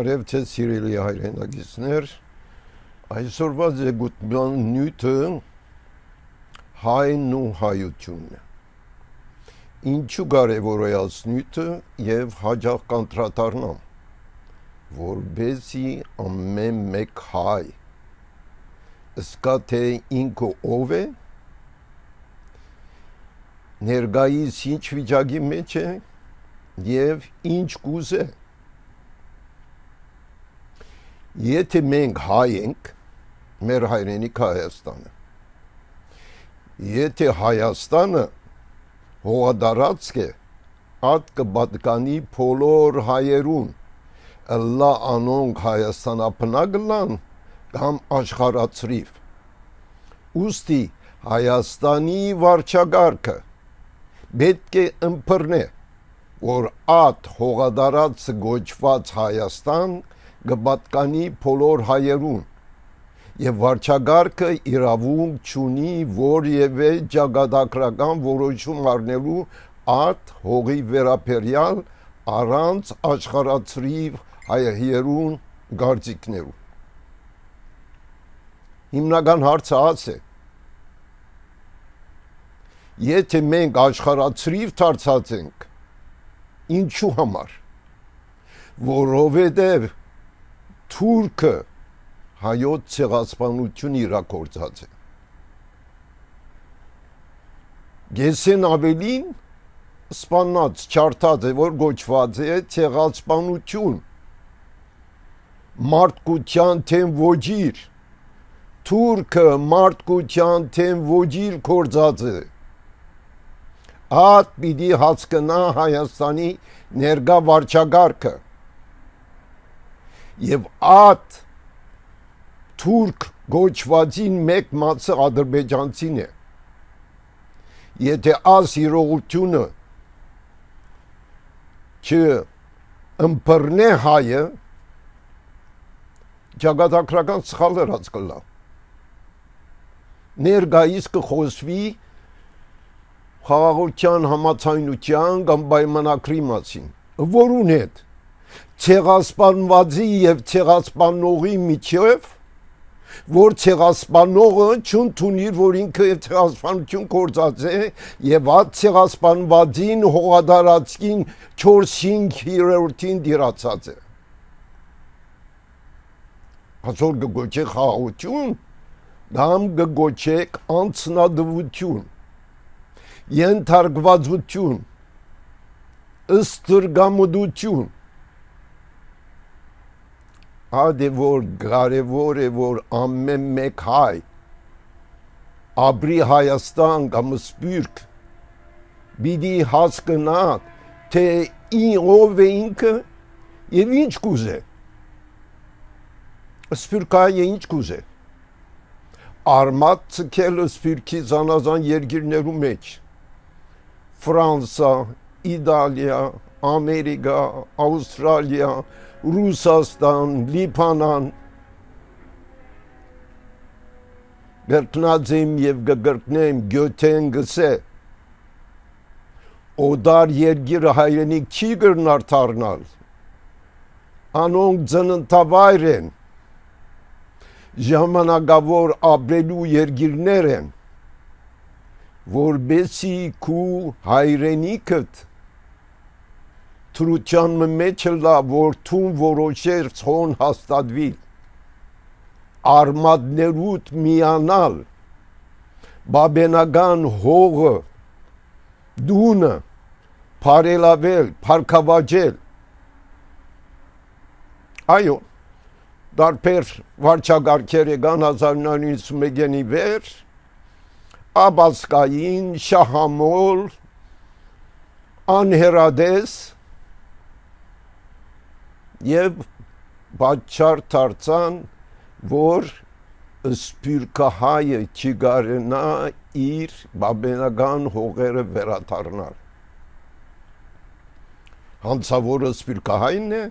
Բարև թե սիրելի հայրենակիցներ, այսօրվա ձգության նյութը հայն ու հայությունն է։ Ինչու կարևոր է այս նյութը եւ հաջող կանտրատարնամ, որբեսի ամեն մեկ հայ զգա թե ինքը ով է, ներկայիս ինչ վիճակի մեջ է եւ ինչ կուզե։ Եթե մենք հայ ենք, մեր հայրենիք Հայաստանը։ Եթե Հայաստանը հողադարձք է, ատ կպատկանի բոլոր հայերուն, ըլլա անոնք Հայաստանապնակ լան կամ աշխարհացրիվ։ Ուստի Հայաստանի վարչակարգը պետք է ըմբռնե, որ ատ հողադարձ գոչված Հայաստան կպատկանի բոլոր հայերուն եւ վարչակարգը իրավունք չունի որևէ ճակատագրական որոշում առնելու ատ հողի վերաբերյալ առանց աշխարհացրիվ հայերուն գործիքներու։ Հիմնական հարցը այս է. եթե մենք աշխարհացրիվ դարձած ենք, ինչու համար, որովհետև թուրքը հայոց ցեղասպանություն իրագործած է։ Գեսեն ավելին սպանած չարթած է, որ գոչված է ցեղասպանություն, մարդկության թեմ ոչիր, թուրքը մարդկության թեմ ոչիր գործած է։ Ատ պիտի հասկնա Հայաստանի ներկա վարչակարգը եւ ատ թուրք գոչվածին մեկ մասը ադրբեջանցին է։ Եթե այս իրողությունը չըմբռնե հայը, ճակատագրական սխալ ըրած կլա։ Ներկայիս կխոսվի խաղաղության համաձայնության կամ պայմանագրի մասին, որուն հետ ցեղասպանվածի եւ ցեղասպանողի միջև, որ ցեղասպանողը չընդունի, որ ինքը ցեղասպանություն գործած է եւ այդ ցեղասպանվածին հողադարձին 4-5-ին դիրացած է։ Այսօր կգոչեք խաղաղություն, կամ կգոչեք անձնադվություն, ենթարկվածություն, ըստրգամուտություն։ Ադե որ կարևոր է, որ ամեն մեկ հայ ապրի Հայաստան կամ սփյուռք պիտի հասկանա, թե ով է ինքը եւ ինչ կուզե։ Սփյուռքայը ինչ կուզե։ Արմատ ցկել սփյուռքի զանազան երկիրներու մեջ։ Ֆրանսա, Իտալիա, Ամերիկա, Ավստրալիա, Ռուսաստան, Լիբանան, գրկնածեմ եւ գգրկնեմ գյոթեն գսե, օդար երգիրը հայրենիք չի գրնար թարնալ, անոնք ծննդավայր են, ժամանակավոր ապրելու երգիրներ են, որբեսի քու հայրենիքդ թրության մեջ լա, որ թուն որոշեր ցոն հաստատվիլ, արմատներուտ միանալ, բաբենական հողը, դունը, պարելավել, պարկավաջել, այո, դարբեր վարչագարքեր եկան 1991-ի վեր, Աբասկային, Շահամոլ, անհերադես եւ բաչար դարձան, որ սփյուռքահայը չգարենա իր բաբենական հողերը վերադառնալ։ Հանցավորը սփյուռքահայն է,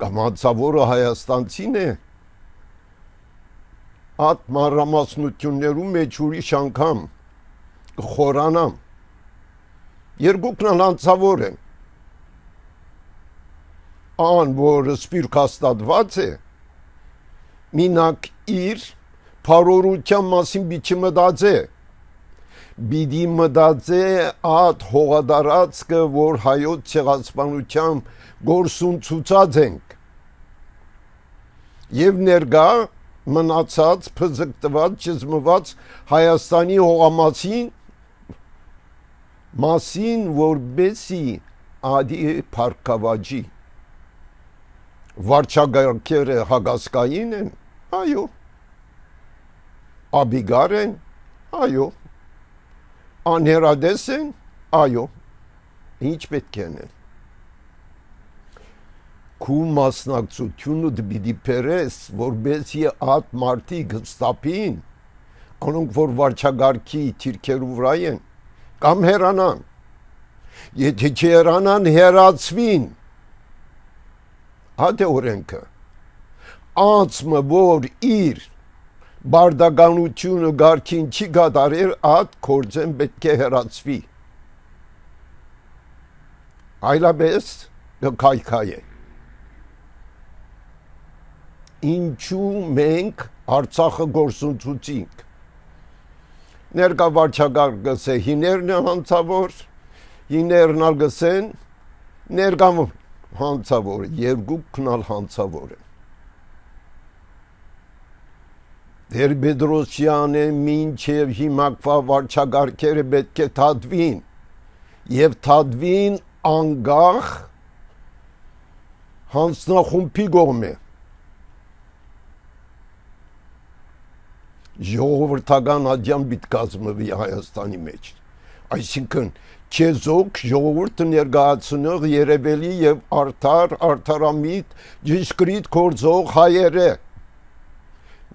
կամ հանցավորը հայաստանցին է, ատ մանրամասնություններու մեջ ուրիշ անգամ խորանամ, երկուքն անհանցավոր են։ ան, որ սպիրկ հաստատված է, մինակ իր փարորության մասին բիչի մտածե, բիդի մտածե ատ հողադարածքը, որ հայոց ցեղասպանությամբ գործուն ցուցած ենք, եւ ներգա մնացած փզկտված ճզմված Հայաստանի հողամասին մասին, որբեսի ադի փարկավաճի վարչագարքերը հագասկային են, այո, աբիգար են, այո, անհերադես են, այո, ինչ պետք են են։ Քու մասնակցությունը դպիտի պերես, որբեսի ատ մարդիկ հստապին, անոնք որ վարչագարքի թիրքերու վրա են, կամ հերանան, եթե չհերանան հերացվին, հատ է օրենքը, անցմը որ իր բարդականությունը գարքին չի գադարեր, ատ կործեն պետք է հերացվի, այլաբես կայքայ է։ Ինչու մենք Արցախը գործունցուցինք, ներկա վարչագար գսե հիներն է հանցավոր, հիներն ալ գսեն, ներկա հանցավոր, երկու կնալ հանցավոր են։ Տեր-Պետրոսյանը մինչև հիմակվա վարչագարքերը պետք է թադվին և թադվին անգախ հանցնախումբի գողմե։ Ժողովրդական ադյան բիտ կազմվի Հայաստանի մեջ։ Այսինքն չեզոք ժողովուրդը ներկայացնող երևելի և արդարամիտ ճշգրիտ գործող հայերը,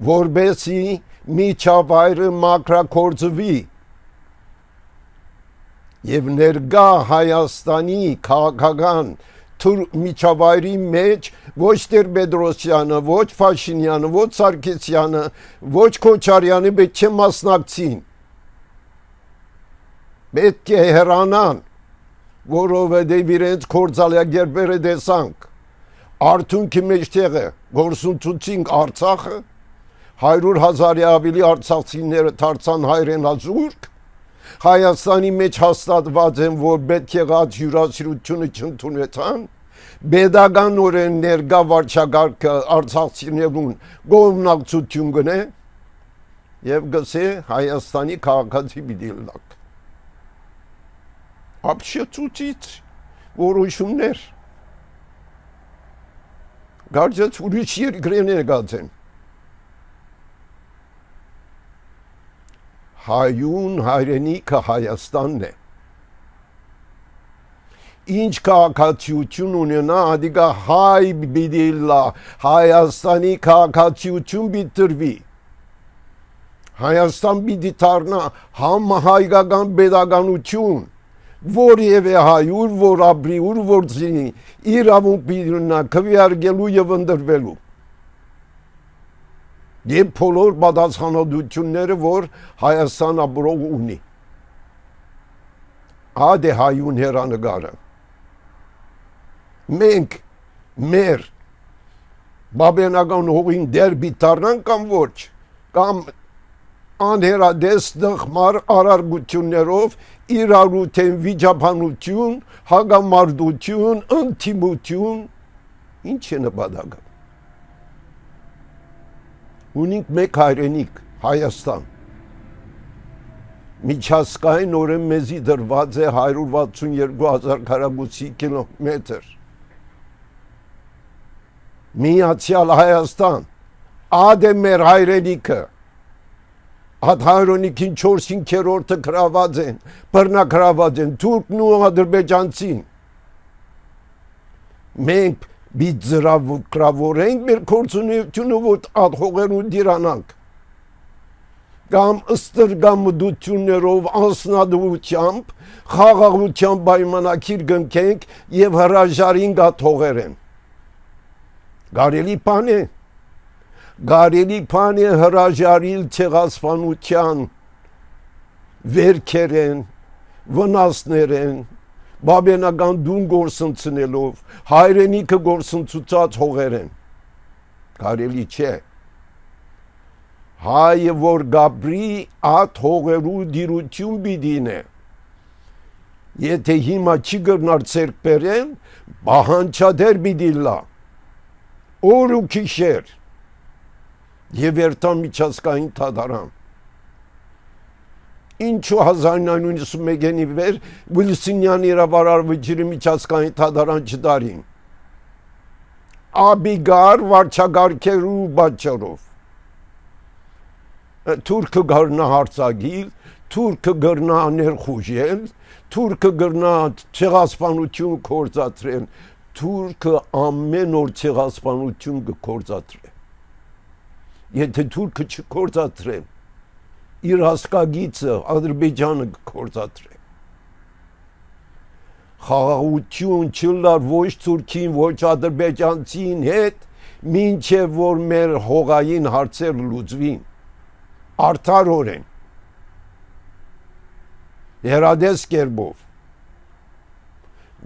որբեսի միջավայրը մաքրագործվի և ներկա Հայաստանի քաղաքական միջավայրի մեջ ոչ Տեր-Պետրոսյանը, ոչ Փաշինյանը, ոչ Սարգսյանը, ոչ Քոչարյանը պետք չէ մասնակցին, պետք է հեռանան, որովհետև իրենց կործալիագերբերը տեսանք, արդյունքի մեջտեղը գործունցուցինք Արցախը, 100,000-ի ավելի արցախցիները դարձան հայրենազուրկ, Հայաստանի մեջ հաստատված են, որ պետք եղած հյուրասիրությունը չընդունվեցան, պետականորեն ներկա վարչագարքը արցախցիներուն գոհունակցություն գնե եւ գսե Հայաստանի քաղաքացի պիտի լակ։ Ապշեցուցից որոշումներ գարձած ուրիշ երկրներ գացեն։ Հայուն հայրենիքը Հայաստանն է։ Ինչ քաղաքացիություն ունենա, ադիգա հայ պիտի լա, Հայաստանի քաղաքացիություն պիտի տրվի։ Հայաստան պիտի դառնա համահայկական պետականություն, որևէ հայուր, որ ապրի, որ զինի, իրավունք պիտի ունենա քվեարկելու եւ ընտրվելու։ Եվ բոլոր պատասխանատվությունները, որ Հայաստան ապրող ունի։ Ադե հայուն հերանեկարը։ Մենք մեր բաբենական հողին դերբի դառնանք կամ ոչ, կամ անհերադես դխմար արարգություններով իրարութեն վիճաբանություն, հագամարտություն, ընդդիմություն, ինչ է նպատակը։ Ունենք մեկ հայրենիք, Հայաստան։ Միջազգային օրեն մեզի դրված է 162,000 քառակուսի կիլոմետր։ Միացյալ Հայաստան, ադե մեր հայրենիքը, ատ հայրենիքին 4/5-ը գրաված են, բռնակրաված են, թուրքն ու ադրբեջանցին։ Մենք Բիտ զրավորենք մեր կործունությունը, որ ատ հողերուն դիրանանք, կամ ստրգամդություններով, անսնադվությամբ, խաղաղությամբ պայմանագիր կնքենք և հրաժարինք ատ հողերեն։ Կարելի բան է հրաժարիլ ցեղասպանության վերքերեն, վնասներեն, բաբենական դուն գործընծնելով, հայրենիքը գործընծուցած հողեր են, կարելի չէ, հայը որ գաբրի ատ հողերու դիրություն բիդին է, եթե հիմա չի գրնար ծերկ բերեն, բահանչադեր բիդիլա, օր ու քիշեր, եւ երթան միջազգային թադարան, ինչու 1991-ի վեր Վիլսինյան իրավարար վճիրի միջազգային թադարան չդարին, աբիգար վարչագարքերու բաճարով, թուրքը գրնա հարցագիլ, թուրքը գրնա ներխուժել, թուրքը գրնա ցեղասպանություն կործատրել, թուրքը ամեն օր ցեղասպանություն կկործատրե, եթե թուրքը չկործատրեն, իր հասկագիծը Ադրբեջանը կկործատրե, խաղաղություն չլար ոչ թուրքին, ոչ ադրբեջանցին հետ, մինչև որ մեր հողային հարցեր լուծվին, արդարորեն, երադես կերբով,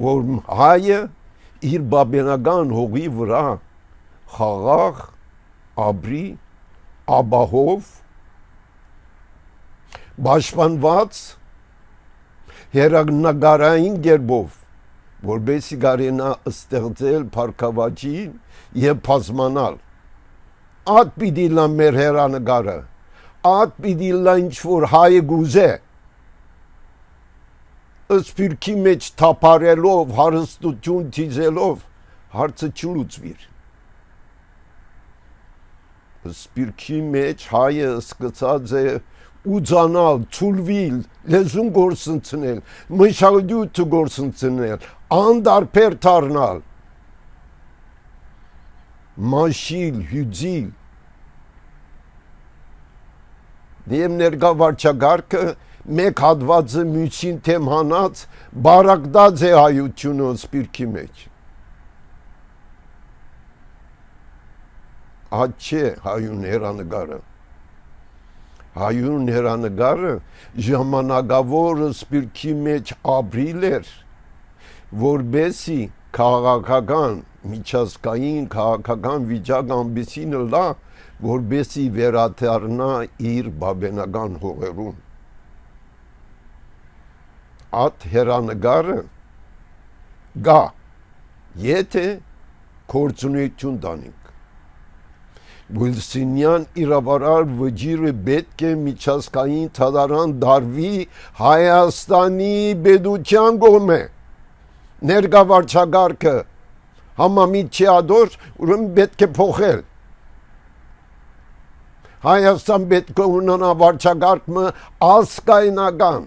որ հայը իր բաբենական հողի վրա խաղաղ, աբրի, աբահով, պաշտպանված հերագնագարային կերպով, որպեսզի կարենա ստեղծել փառքավաճին եւ բազմանալ, ատ պիտի լա մեր հերանագարը, ատ պիտի լա ինչ որ հայը գուզե, սպիրկի մեջ թափարելով, հարստություն թիզելով, հարցը չլուծվիր, սպիրկի մեջ հայը սկսած է ուծանալ, ցուլվիլ, լեզուն գործընծնել, մշակույթը գործընծնել, անդարբեր դառնալ, մաշիլ, հյուծիլ, եւ ներկա վարչագարքը մեկ հատվածը մյուսին թեմ հանած բարակդած է հայությունը սպիրկի մեջ, ատ չէ հայուն հերանագարը, հայուն հերանագարը ժամանակավոր սպիրկի մեջ ապրիլ էր, որբեսի քաղաքական, միջազգային քաղաքական վիճակ ամբեսինը լա, որբեսի վերադառնա իր բաբենական հողերուն, ատ հերանագարը գա, եթե կորցունություն տանենք, Վիլսինյան իրավարար վճիրը պետք է միջազգային թադարան դարվի Հայաստանի պետության կողմէ, ներկա վարչագարքը համամիտ չի ադոր, ուրեմն պետք է փոխել, Հայաստան պետք է ունենա վարչագարկը ազգայնական,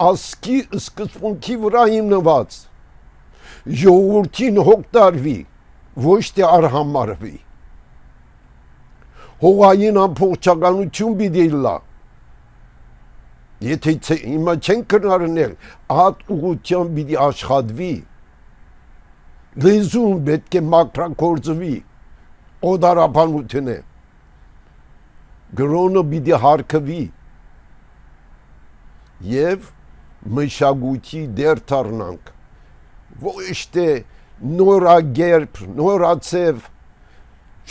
ազգի սկզբունքի վրա հիմնված, ժողովրդին հոգ տարվի, ոչ թե արհամարվի, հողային ամբողջականություն պիտի լա, եթե հիմա չեն կրնարնել, ատ ուղղությամբ պիտի աշխատվի, լեզուն պետք է մաքրագործվի, օդարաբանություն է, գրոնը պիտի հարկվի, եւ մշակույթի դեր դառնանք, ոչ թե նորագերբ, նորացև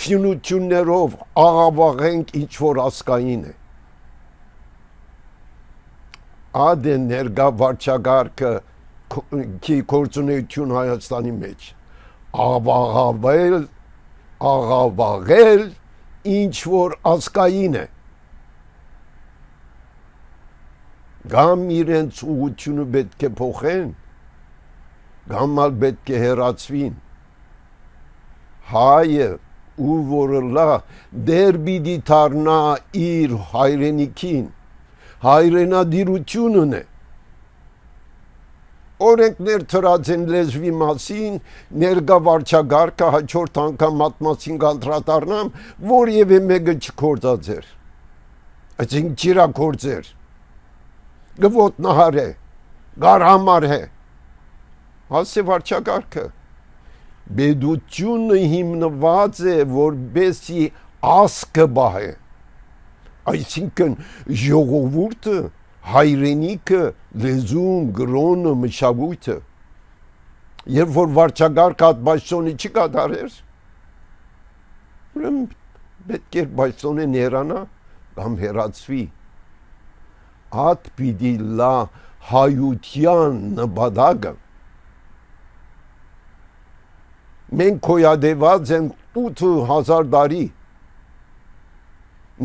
շինություններով աղավաղենք ինչ որ ասկային է, اد ներկա վարչագարքը کی կորցունեություն Հայաստանի մեջ աղավաղել ինչ որ ասկային է գամ իրենց ուղղությունը պետք է փոխեն գամ ալ պետք է հեռացվին հայը ու որը լա դեր պիտի դառնա իր հայրենիքին հայրենադիրությունն է օրենքներ թրած են լեզվի մասին ներկա վարչագարկը հաջորդ անգամ մատմասին կանդրադառնամ որևէ մեկը չկործածեր այսինքն ճիրակործեր գվոտնահար է գարհամար է հասե վարչագարկը Բեդությունը հիմնված է որբեսի ասկը բահե այսինքն ժողովուրդը հայրենիքը, լեզուն, գրոնը, մշակույթը։ Երբ որ վարչագահ այդ պաշտոնը չի կատարեր, ուրեմն պետք է պաշտոնեն հեռանա կամ հեռացվի։ Այդ պիտի լա հայության նպատակը։ Մենք կոյադեված են 8000 տարի,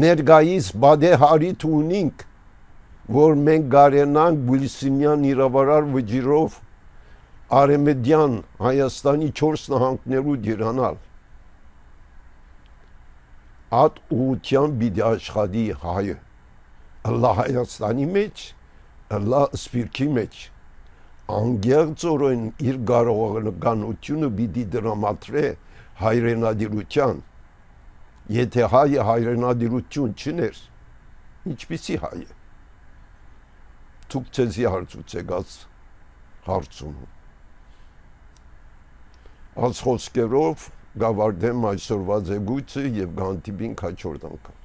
ներկայիս բադե հարիթ ունենք, որ մենք գարենանք բուլիսինյան իրավարար վճիրով Արեմեդյան Հայաստանի 4 նահանգներու դիրանալ։ Այդ ուղղությամբ պիտի աշխատի հայը, ըլլա Հայաստանի մեջ, ըլլա Սփյուռքի մեջ, անգեղծորեն իր կարողականությունը պիտի դրամատրե հայրենադիրության։ Եթե հայը հայրենադիրություն չներ, ինչպիսի հայ է։ Դուք ձեզի հարցուցեք հարցում։ Այս խոսքերով գավարտեմ այսօրվա զեկույցը եւ կհանդիպինք հաջորդ անգամ։